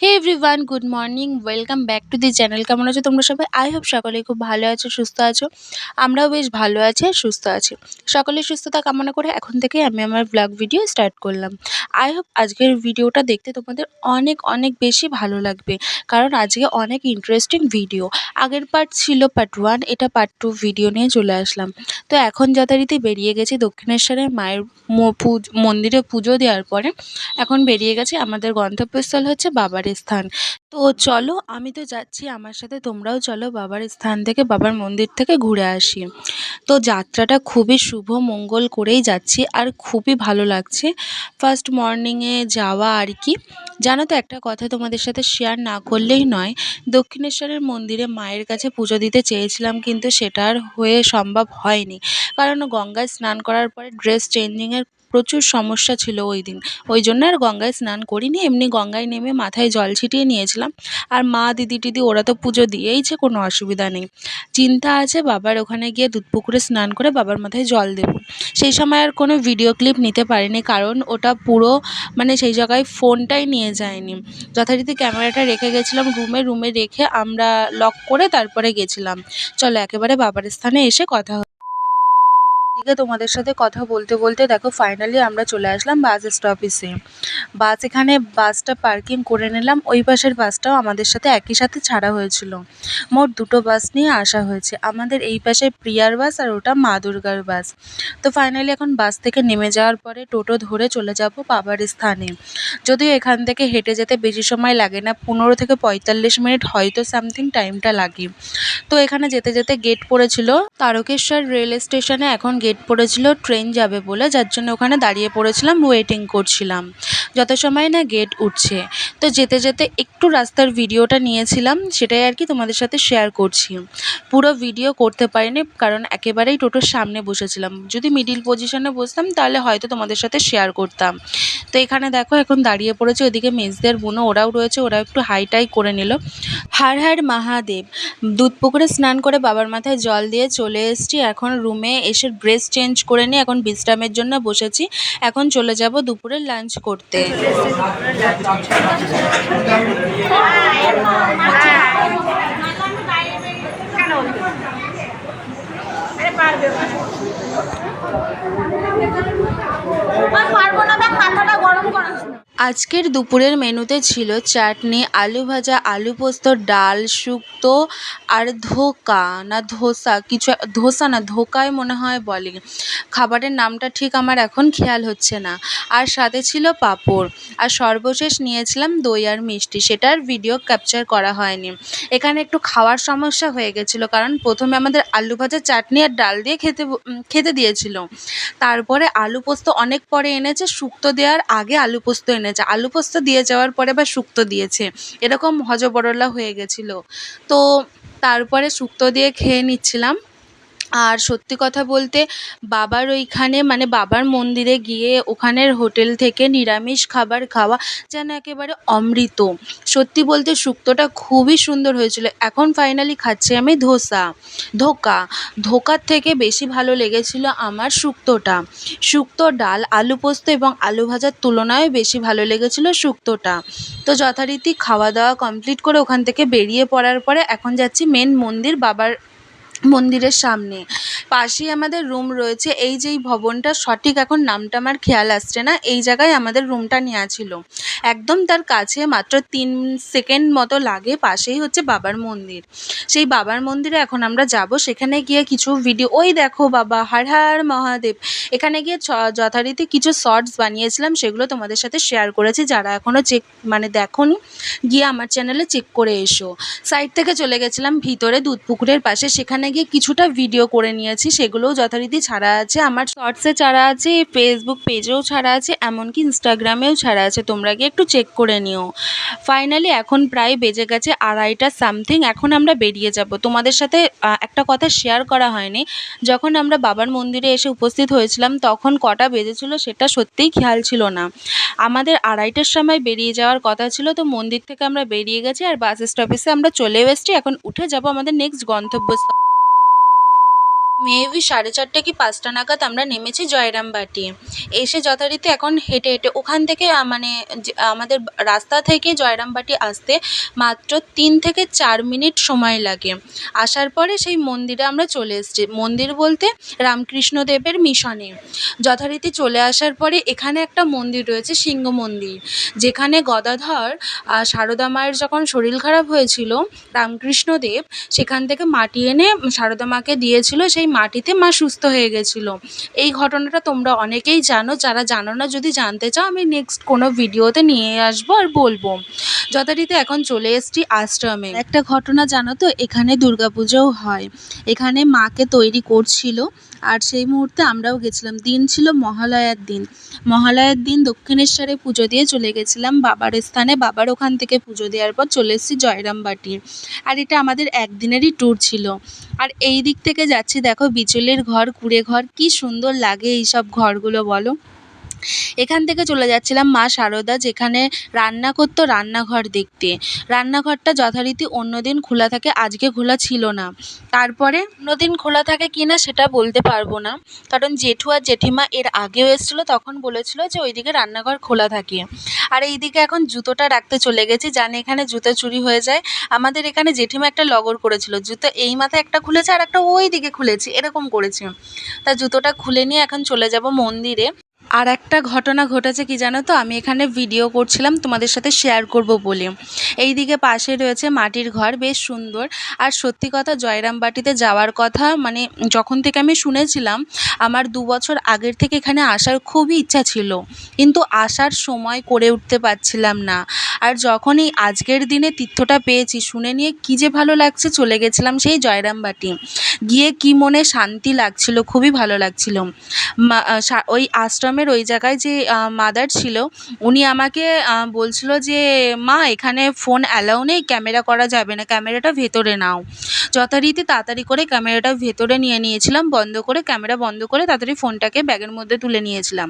Hey everyone, good morning, welcome back to the channel. কেমন আছো তোমরা সবাই? আই হোপ সকলেই খুব ভালো আছো, সুস্থ আছো। আমরাও বেশ ভালো আছি আর সুস্থ আছি। সকলের সুস্থতা কামনা করে এখন থেকেই আমি আমার ব্লগ ভিডিও স্টার্ট করলাম। আই হোপ আজকের ভিডিওটা দেখতে তোমাদের অনেক অনেক বেশি ভালো লাগবে, কারণ আজকে অনেক ইন্টারেস্টিং ভিডিও। আগের পার্ট ছিল পার্ট 1, এটা পার্ট 2 ভিডিও নিয়ে চলে আসলাম। তো এখন যথারীতি বেরিয়ে গেছি দক্ষিণেশ্বরের মায়ের মন্দিরে পুজো দেওয়ার পরে। এখন বেরিয়ে গেছি, আমাদের গন্তব্যস্থল হচ্ছে বাবার স্থান। তো চলো, আমি তো যাচ্ছি, আমার সাথে তোমরাও চলো বাবার স্থান থেকে, বাবার মন্দির থেকে ঘুরে আসি। তো যাত্রাটা খুবই শুভ মঙ্গল করেই যাচ্ছি আর খুবই ভালো লাগছে। ফার্স্ট মর্নিংয়ে যাওয়া আর কি। জানো তো, একটা কথা তোমাদের সাথে শেয়ার না করলেই নয়। দক্ষিণেশ্বরের মন্দিরে মায়ের কাছে পুজো দিতে চেয়েছিলাম, কিন্তু সেটা আর হয়ে সম্ভব হয়নি, কারণ গঙ্গায় স্নান করার পরে ড্রেস চেঞ্জিংয়ের প্রচুর সমস্যা ছিল ওই দিন। ওই জন্য আর গঙ্গায় স্নান করিনি, এমনি গঙ্গায় নেমে মাথায় জল ছিটিয়ে নিয়েছিলাম। আর মা, দিদি টিদি ওরা তো পুজো দিয়েইছে, কোনো অসুবিধা নেই। চিন্তা আছে বাবার ওখানে গিয়ে দুধপুকুরে স্নান করে বাবার মাথায় জল দেব। সেই সময় আর কোনো ভিডিও ক্লিপ নিতে পারিনি, কারণ ওটা পুরো সেই জায়গায় ফোনটাই নিয়ে যায়নি। যথারীতি ক্যামেরাটা রেখে গেছিলাম রুমে রেখে আমরা লক করে তারপরে গেছিলাম। চলো একেবারে বাবার স্থানে এসে কথা এদিকে তোমাদের সাথে কথা বলতে বলতে দেখো ফাইনালি আমরা চলে আসলাম বাস স্টপেজে। বাসটা পার্কিং করে নিলাম। ওই পাশের বাসটাও আমাদের সাথে একই সাথে ছাড়া হয়েছিল। মোট দুটো বাস নিয়ে আসা হয়েছে, আমাদের এই পাশে প্রিয়ার বাস আর ওটা মা দুর্গার বাস। তো ফাইনালি এখন বাস থেকে নেমে যাওয়ার পরে টোটো ধরে চলে যাব বাবার স্থানে। যদিও এখান থেকে হেঁটে যেতে বেশি সময় লাগে না, 15 থেকে 45 মিনিট হয়তো সামথিং টাইমটা লাগে। তো এখানে যেতে যেতে গেট পড়েছিল তারকেশ্বর রেল স্টেশনে, এখন গেট পড়েছিল ট্রেন যাবে বলে, যার জন্য ওখানে দাঁড়িয়ে পড়েছিলাম, ওয়েটিং করছিলাম যত সময় না গেট উঠছে। তো যেতে যেতে একটু রাস্তার ভিডিওটা নিয়েছিলাম, সেটাই আর কি তোমাদের সাথে শেয়ার করছি। পুরো ভিডিও করতে পারিনি, কারণ একেবারেই টোটোর সামনে বসেছিলাম। যদি মিডিল পজিশনে বসতাম তাহলে হয়তো তোমাদের সাথে শেয়ার করতাম। তো এখানে দেখো এখন দাঁড়িয়ে পড়েছে, ওদিকে মেজদের বুনো ওরাও রয়েছে, ওরা একটু হাইটাই করে নিল। হর হর মহাদেব। দুধপুকুরে স্নান করে বাবার মাথায় জল দিয়ে চলে এসেছি। এখন রুমে এসে ড্রেস চেঞ্জ করে নিয়ে এখন বিশ্রামের জন্য বসেছি। এখন চলে যাব দুপুরের লাঞ্চ করতে। আজকের দুপুরের মেনুতে ছিল চাটনি, আলু ভাজা, আলু পোস্ত, ডাল, শুক্তো আর ধোকায় মনে হয় বলে। খাবারের নামটা ঠিক আমার এখন খেয়াল হচ্ছে না। আর সাথে ছিল পাঁপড়, আর সর্বশেষ নিয়েছিলাম দই আর মিষ্টি, সেটার ভিডিও ক্যাপচার করা হয়নি। এখানে একটু খাওয়ার সমস্যা হয়ে গেছিলো, কারণ প্রথমে আমাদের আলু ভাজা, চাটনি আর ডাল দিয়ে খেতে দিয়েছিল। তারপরে আলু পোস্ত অনেক পরে এনেছে, শুক্তো দেওয়ার আগে আলু পোস্ত এনেছে, আলু পোস্ত দিয়ে যাওয়ার পরে আবার শুক্তো দিয়েছে, এরকম হজবরলা হয়ে গেছিলো। তো তারপরে শুক্তো দিয়ে খেয়ে নিচ্ছিলাম। আর সত্যি কথা বলতে, বাবার ওইখানে বাবার মন্দিরে গিয়ে ওখানের হোটেল থেকে নিরামিষ খাবার খাওয়া যেন একেবারে অমৃত। সত্যি বলতে শুক্তোটা খুবই সুন্দর হয়েছিল। এখন ফাইনালি খাচ্ছি আমি ধোকার থেকে বেশি ভালো লেগেছিল আমার শুক্তোটা। শুক্তো, ডাল, আলু পোস্ত এবং আলু ভাজার তুলনায় বেশি ভালো লেগেছিল শুক্তোটা। তো যথারীতি খাওয়া দাওয়া কমপ্লিট করে ওখান থেকে বেরিয়ে পড়ার পরে এখন যাচ্ছি মেন মন্দির, বাবার মন্দিরের সামনে। পাশেই আমাদের রুম রয়েছে। এই যে এই ভবনটা, সঠিক এখন নামটা আমার খেয়াল আসছে না, এই জায়গায় আমাদের রুমটা নেওয়া ছিল। একদম তার কাছে মাত্র 3 সেকেন্ড মতো লাগে, পাশেই হচ্ছে বাবার মন্দির। সেই বাবার মন্দিরে এখন আমরা যাব, সেখানে গিয়ে কিছু ভিডিও, ওই দেখো বাবা, হর হর মহাদেব। এখানে গিয়ে যথারীতি কিছু শর্টস বানিয়েছিলাম, সেগুলো তোমাদের সাথে শেয়ার করেছি। যারা এখনও দেখোনি, গিয়ে আমার চ্যানেলে চেক করে এসো। সাইড থেকে চলে গেছিলাম ভিতরে দুধপুকুরের পাশে, সেখানে গিয়ে কিছুটা ভিডিও করে নিয়েছি, সেগুলোও যথারীতি ছাড়া আছে, আমার শর্টসে ছাড়া আছে, ফেসবুক পেজেও ছাড়া আছে, এমনকি ইনস্টাগ্রামেও ছাড়া আছে, তোমরা গিয়ে একটু চেক করে নিও। ফাইনালি এখন প্রায় বেজে গেছে 2:30 সামথিং, এখন আমরা বেরিয়ে যাব। তোমাদের সাথে একটা কথা শেয়ার করা হয়নি, যখন আমরা বাবার মন্দিরে এসে উপস্থিত হয়েছিলাম তখন কটা বেজেছিল সেটা সত্যিই খেয়াল ছিল না। আমাদের 2:30টার সময় বেরিয়ে যাওয়ার কথা ছিল। তো মন্দির থেকে আমরা বেরিয়ে গেছি আর বাস স্টপেজে আমরা চলেও এসেছি। এখন উঠে যাব আমাদের নেক্সট গন্তব্যস্থল। মেবি 4:30 কি 5টা নাগাদ আমরা নেমেছি জয়রামবাটি। এসে যথারীতি এখন হেঁটে হেঁটে ওখান থেকে মানে আমাদের রাস্তা থেকে জয়রামবাটি আসতে মাত্র 3 থেকে 4 মিনিট সময় লাগে। আসার পরে সেই মন্দিরে আমরা চলে এসেছি, মন্দির বলতে রামকৃষ্ণদেবের মিশনে। যথারীতি চলে আসার পরে এখানে একটা মন্দির রয়েছে, সিংহ মন্দির, যেখানে গদাধর সারদা মায়ের যখন শরীর খারাপ হয়েছিল, রামকৃষ্ণদেব সেখান থেকে মাটি এনে সারদা মাকে দিয়েছিল, সেই মাটিতে মা সুস্থ হয়ে গেছিলো। এই ঘটনাটা তোমরা অনেকেই জানো, যারা জানো না যদি জানতে চাও আমি নেক্সট কোনো ভিডিওতে নিয়ে আসবো আর বলবো। যথারীতি এখন চলে এসেছি আশ্রমে। একটা ঘটনা জানো তো, এখানে দুর্গাপুজোও হয়, এখানে মাকে তৈরি করছিল, আর সেই মুহূর্তে আমরাও গেছিলাম। দিন ছিল মহালয়ার দিন। মহালয়ার দিন দক্ষিণেশ্বরে পুজো দিয়ে চলে গেছিলাম বাবার স্থানে, বাবার ওখান থেকে পুজো দেওয়ার পর চলে এসেছি জয়রামবাটি। আর এটা আমাদের একদিনেরই ট্যুর ছিল। আর এই দিক থেকে যাচ্ছি, দেখো বিচুলির ঘর, কুঁড়ে ঘর, কি সুন্দর লাগে এই সব ঘরগুলো বলো। এখান থেকে চলে যাচ্ছিলাম মা সারদা যেখানে রান্না করতো রান্নাঘর দেখতে। রান্নাঘরটা যথারীতি অন্যদিন খোলা থাকে, আজকে খোলা ছিল না। তারপরে অন্যদিন খোলা থাকে কি না সেটা বলতে পারবো না, কারণ জেঠু আর জেঠিমা এর আগেও এসেছিলো, তখন বলেছিল যে ওইদিকে রান্নাঘর খোলা থাকে। আর এইদিকে এখন জুতোটা রাখতে চলে গেছি, জানে এখানে জুতো চুরি হয়ে যায়। আমাদের এখানে জেঠিমা একটা লগর করেছিল, জুতো এই মাথায় একটা খুলেছে আর একটা ওই দিকে খুলেছে, এরকম করেছে। তা জুতোটা খুলে নিয়ে এখন চলে যাব মন্দিরে। আর একটা ঘটনা ঘটেছে কি জানো তো, আমি এখানে ভিডিও করছিলাম তোমাদের সাথে শেয়ার করব বলে। এই দিকে পাশে রয়েছে মাটির ঘর, বেশ সুন্দর। আর সত্যি কথা, জয়রামবাটিতে যাওয়ার কথা মানে যখন থেকে আমি শুনেছিলাম, আমার 2 বছর আগের থেকে এখানে আসার খুবই ইচ্ছা ছিল, কিন্তু আসার সময় করে উঠতে পারছিলাম না। আর যখনই আজকের দিনে তীর্থটা পেয়েছি, শুনে নিয়ে কী যে ভালো লাগছে, চলে গেছিলাম সেই জয়রামবাটি। গিয়ে কি মনে শান্তি লাগছিল, খুবই ভালো লাগছিল। ওই আশ্রমের ওই জায়গায় যে মাদার ছিল, উনি আমাকে বলছিল যে মা এখানে ফোন অ্যালাউ নেই, ক্যামেরা করা যাবে না, ক্যামেরাটা ভেতরে নাও। যথারীতি তাড়াতাড়ি করে ক্যামেরাটা ভেতরে নিয়ে নিয়েছিলাম, বন্ধ করে ক্যামেরা বন্ধ করে তাড়াতাড়ি ফোনটাকে ব্যাগের মধ্যে তুলে নিয়েছিলাম,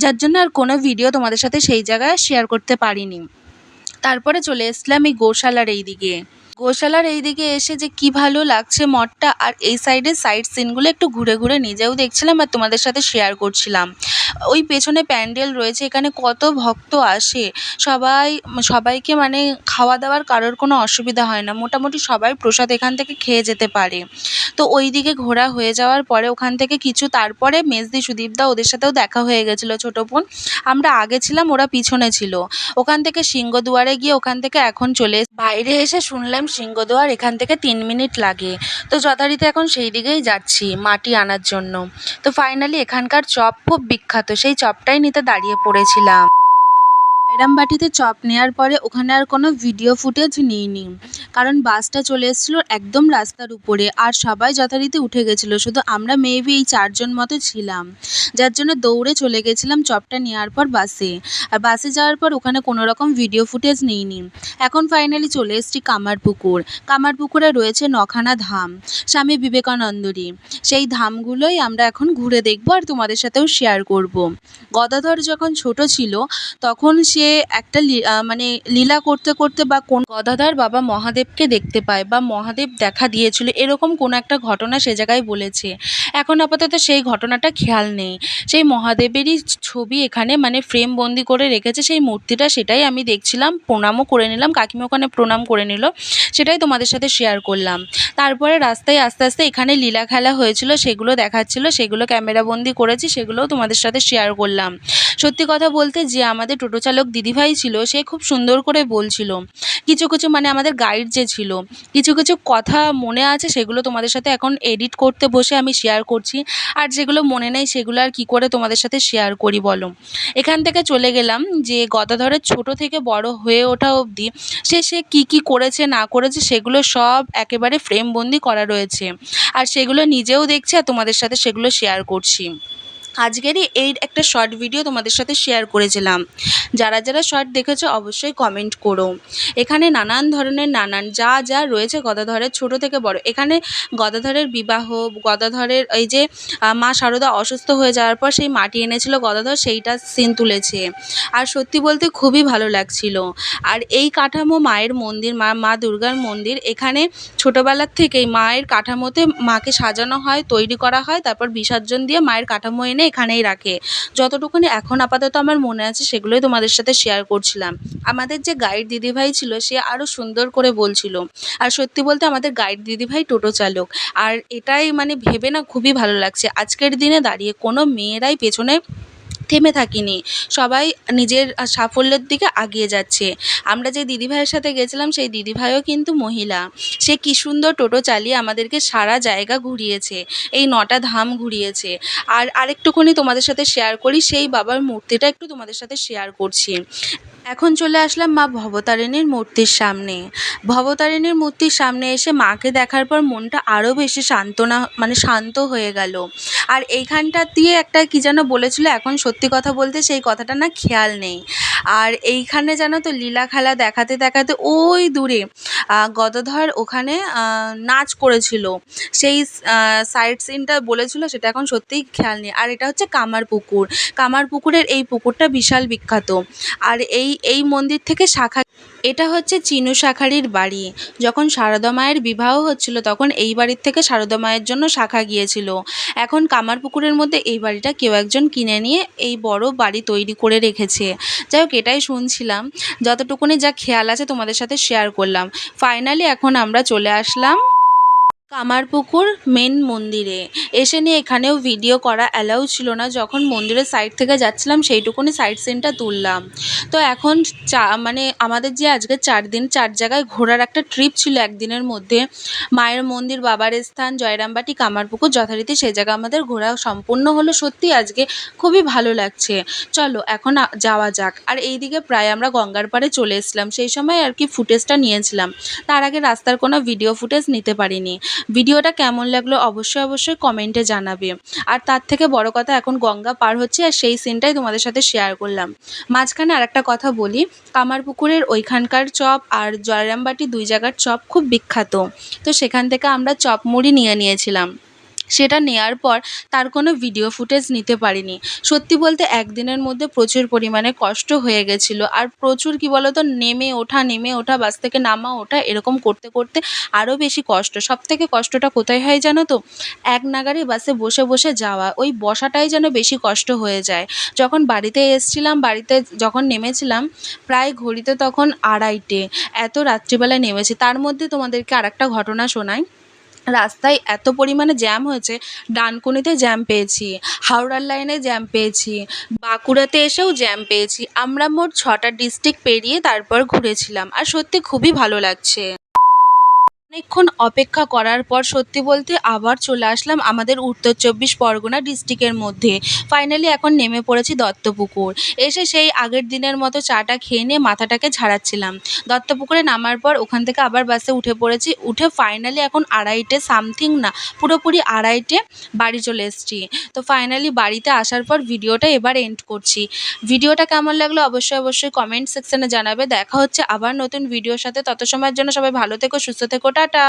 যার জন্য আর কোনো ভিডিও তোমাদের সাথে সেই জায়গায় শেয়ার করতে পারিনি। তারপরে চলে এসেছিলাম এই গোশালার এই দিকে। গোশালার এই দিকে এসে যে কি ভালো লাগছে মঠটা, আর এই সাইডের সাইড সিনগুলো একটু ঘুরে ঘুরে নিজেও দেখছিলাম আর তোমাদের সাথে শেয়ার করছিলাম। ওই পেছনে প্যান্ডেল রয়েছে, এখানে কত ভক্ত আসে, সবাইকে মানে খাওয়া দাওয়ার কারোর কোনো অসুবিধা হয় না, মোটামুটি সবাই প্রসাদ এখান থেকে খেয়ে যেতে পারে। তো ওই দিকে ঘোরা হয়ে যাওয়ার পরে ওখান থেকে কিছু তারপরে মেজদি সুদীপদা ওদের সাথেও দেখা হয়ে গেছিলো, ছোটো বোন। আমরা আগে ছিলাম, ওরা পিছনে ছিল। ওখান থেকে সিংহদুয়ারে গিয়ে ওখান থেকে এখন চলে বাইরে এসে শুনলাম সিংহদুয়ার এখান থেকে 3 মিনিট লাগে। তো যথারীতি এখন সেই দিকেই যাচ্ছি মাটি আনার জন্য। তো ফাইনালি এখানকার চপ খুব বিখ্যাত, সেই চপটাই নিতে দাঁড়িয়ে পড়েছিলাম। জয়রামবাটিতে চপ নেওয়ার পরে ওখানে আর কোনো ভিডিও ফুটেজ নিইনি, কারণ বাসটা চলে এসেছিলো একদম রাস্তার উপরে, আর সবাই যথারীতি উঠে গেছিলো, শুধু আমরা মেবি এই 4 জন মতো ছিলাম, যার জন্য দৌড়ে চলে গেছিলাম চপটা নেওয়ার পর বাসে। আর বাসে যাওয়ার পর ওখানে কোনো রকম ভিডিও ফুটেজ নিইনি। এখন ফাইনালি চলে এসেছি কামারপুকুর। কামারপুকুরে রয়েছে 9খানা ধাম, স্বামী বিবেকানন্দেরই। সেই ধামগুলোই আমরা এখন ঘুরে দেখবো আর তোমাদের সাথেও শেয়ার করব। গদাধর যখন ছোট ছিল তখন সে একটা মানে লীলা করতে করতে বা কোন গদাধর বাবা মহাদেবকে দেখতে পায় বা মহাদেব দেখা দিয়েছিল, এরকম কোনো একটা ঘটনা সে জায়গায় বলেছে। এখন আপাতত সেই ঘটনাটা খেয়াল নেই। সেই মহাদেবেরই ছবি এখানে মানে ফ্রেম বন্দি করে রেখেছে সেই মূর্তিটা, সেটাই আমি দেখছিলাম, প্রণামও করে নিলাম, কাকিমা ওখানে প্রণাম করে নিল, সেটাই তোমাদের সাথে শেয়ার করলাম। তারপরে রাস্তায় আস্তে আস্তে এখানে লীলা খেলা হয়েছিল, সেগুলো দেখাচ্ছিল, সেগুলো ক্যামেরাবন্দি করেছি, সেগুলোও তোমাদের সাথে শেয়ার করলাম। সত্যি কথা বলতে যে আমাদের টোটো চালক দিদিভাই ছিল, সে খুব সুন্দর করে বলছিল কিছু কিছু, মানে আমাদের গাইড যে ছিল, কিছু কিছু কথা মনে আছে, সেগুলো তোমাদের সাথে এখন এডিট করতে বসে আমি শেয়ার করছি। আর যেগুলো মনে নেই সেগুলো আর কী করে তোমাদের সাথে শেয়ার করি বলো। এখান থেকে চলে গেলাম যে গদাধরের ছোট থেকে বড় হয়ে ওঠা অবধি সে কী কী করেছে না করেছে সেগুলো সব একেবারে ফ্রেমবন্দি করা রয়েছে, আর সেগুলো নিজেও দেখছি আর তোমাদের সাথে সেগুলো শেয়ার করছি। আজকেরই এই একটা শর্ট ভিডিও তোমাদের সাথে শেয়ার করেছিলাম। যারা যারা শর্ট দেখেছো অবশ্যই কমেন্ট করো। এখানে নানান ধরনের যা যা রয়েছে গদাধরের, ছোট থেকে বড়। এখানে গদাধরের বিবাহ, গদাধরের এই যে মা শারদা অসুস্থ হয়ে যাওয়ার পর সেই মাটি এনেছিল গদাধর, সেইটা সিন তুলেছে। আর সত্যি বলতে খুবই ভালো লাগছিল। আর এই কাঠামো মায়ের মন্দির, মা দুর্গার মন্দির। এখানে ছোটোবেলার থেকেই মায়ের কাঠামোতে মাকে সাজানো হয়, তৈরি করা হয়, তারপর বিসর্জন দিয়ে মায়ের কাঠামো এনে এখানেই রাখে। যতটুকুনি এখন আপাতত আমার মনে আছে সেগুলোই তোমাদের সাথে শেয়ার করছিলাম। আমাদের যে গাইড দিদিভাই ছিল সে আরও সুন্দর করে বলছিল। আর সত্যি বলতে আমাদের গাইড দিদিভাই টোটো চালক। আর এটাই মানে ভেবে না খুবই ভালো লাগছে, আজকের দিনে দাঁড়িয়ে কোনো মেয়েরাই পেছনে থেমে থাকিনি, সবাই নিজের সাফল্যের দিকে এগিয়ে যাচ্ছে। আমরা যে দিদিভাইয়ের সাথে গেছিলাম সেই দিদিভাইও কিন্তু মহিলা। সে কী সুন্দর টোটো চালিয়ে আমাদেরকে সারা জায়গা ঘুরিয়েছে, এই 9টা ধাম ঘুরিয়েছে। আর আরেকটুখানি তোমাদের সাথে শেয়ার করি, সেই বাবার মূর্তিটা একটু তোমাদের সাথে শেয়ার করছি। এখন চলে আসলাম মা ভবতারিণীর মূর্তির সামনে। ভবতারিণীর মূর্তির সামনে এসে মাকে দেখার পর মনটা আরও বেশি শান্ত হয়ে গেল। আর এইখানটা দিয়ে একটা কী যেন বলেছিল, এখন সত্যি কথা বলতে সেই কথাটা না খেয়াল নেই। আর এইখানে জানো তো লীলা খেলা দেখাতে দেখাতে ওই দূরে গদাধর ওখানে নাচ করেছিল, সেই সাইড সিনটা বলেছিল, সেটা এখন সত্যিই খেয়াল নেই। আর এটা হচ্ছে কামারপুকুর। কামারপুকুরের এই পুকুরটা বিশাল বিখ্যাত। আর এই মন্দির থেকে শাখা, এটা হচ্ছে চিনু শাঁখারির বাড়ি। যখন সারদা মায়ের বিবাহ হচ্ছিল তখন এই বাড়ির থেকে সারদা মায়ের জন্য শাঁখা গিয়েছিল। এখন কামারপুকুরের মধ্যে এই বাড়িটা কেউ একজন কিনে নিয়ে এই বড় বাড়ি তৈরি করে রেখেছে। যাই হোক, এটাই শুনছিলাম, যতটুকুনি যা খেয়াল আছে তোমাদের সাথে শেয়ার করলাম। ফাইনালি এখন আমরা চলে আসলাম কামারপুকুর মেন মন্দিরে। এসে নিয়ে এখানেও ভিডিও করা অ্যালাউ ছিল না, যখন মন্দিরের সাইড থেকে যাচ্ছিলাম সেইটুকুনি সাইড সিনটা তুললাম। তো এখন মানে আমাদের যে আজকে 4 দিন 4 জায়গায় ঘোরার একটা ট্রিপ ছিল একদিনের মধ্যে, মায়ের মন্দির, বাবার স্থান, জয়রামবাটি, কামারপুকুর, যথারীতি সেই জায়গা আমাদের ঘোরা সম্পূর্ণ হলো। সত্যি আজকে খুবই ভালো লাগছে। চলো এখন যাওয়া যাক। আর এইদিকে প্রায় আমরা গঙ্গার পাড়ে চলে এসেছিলাম, সেই সময় আর কি ফুটেজটা নিয়েছিলাম। তার আগে রাস্তার কোনো ভিডিও ফুটেজ নিতে পারিনি। ভিডিওটা কেমন লাগলো অবশ্যই কমেন্টে জানাবে। আর তার থেকে বড় কথা, এখন গঙ্গা পার হচ্ছে আর সেই সিনটাই তোমাদের সাথে শেয়ার করলাম। মাঝখানে আরেকটা কথা বলি, কামারপুকুরের ওইখানকার চপ আর জয়রামবাটি 2 জায়গার চপ খুব বিখ্যাত। তো সেখান থেকে আমরা চপ মুড়ি নিয়েছিলাম। সেটা নেওয়ার পর তার কোনো ভিডিও ফুটেজ নিতে পারিনি। সত্যি বলতে একদিনের মধ্যে প্রচুর পরিমাণে কষ্ট হয়ে গেছিলো। আর প্রচুর কী বলো তো, নেমে ওঠা, বাস থেকে নামা ওঠা, এরকম করতে করতে আরও বেশি কষ্ট। সবথেকে কষ্টটা কোথায় হয় জানো তো? এক নাগাড়ে বাসে বসে বসে যাওয়া, ওই বসাটাই যেন বেশি কষ্ট হয়ে যায়। যখন বাড়িতে এসছিলাম, বাড়িতে যখন নেমেছিলাম প্রায় ঘড়িতে তখন 2:30, এত রাত্রিবেলায় নেমেছি। তার মধ্যে তোমাদেরকে আরেকটা ঘটনা শোনাই। রাস্তায় এত পরিমাণে জ্যাম হয়েছে, ডানকুনিতে জ্যাম পেয়েছি, হাওড়ার লাইনে জ্যাম পেয়েছি, বাঁকুড়াতে এসেও জ্যাম পেয়েছি। আমরা মোট 6টা ডিস্ট্রিক্ট পেরিয়ে তারপর ঘুরেছিলাম। আর সত্যি খুবই ভালো লাগছে। অনেকক্ষণ অপেক্ষা করার পর সত্যি বলতে আবার চলে আসলাম আমাদের উত্তর 24 পরগনা ডিস্ট্রিক্টের মধ্যে। ফাইনালি এখন নেমে পড়েছি দত্তপুকুর। এসে সেই আগের দিনের মতো চাটা খেয়ে নিয়ে মাথাটাকে ঝাড়াচ্ছিলাম। দত্তপুকুরে নামার পর ওখান থেকে আবার বাসে উঠে পড়েছি। উঠে ফাইনালি এখন 2:30 সামথিং, না পুরোপুরি 2:30 বাড়ি চলে এসেছি। তো ফাইনালি বাড়িতে আসার পর ভিডিওটা এবার এন্ড করছি। ভিডিওটা কেমন লাগলো অবশ্যই কমেন্ট সেকশনে জানাবে। দেখা হচ্ছে আবার নতুন ভিডিওর সাথে। তত সময়ের জন্য সবাই ভালো থেকো, সুস্থ থেকো, টাটা।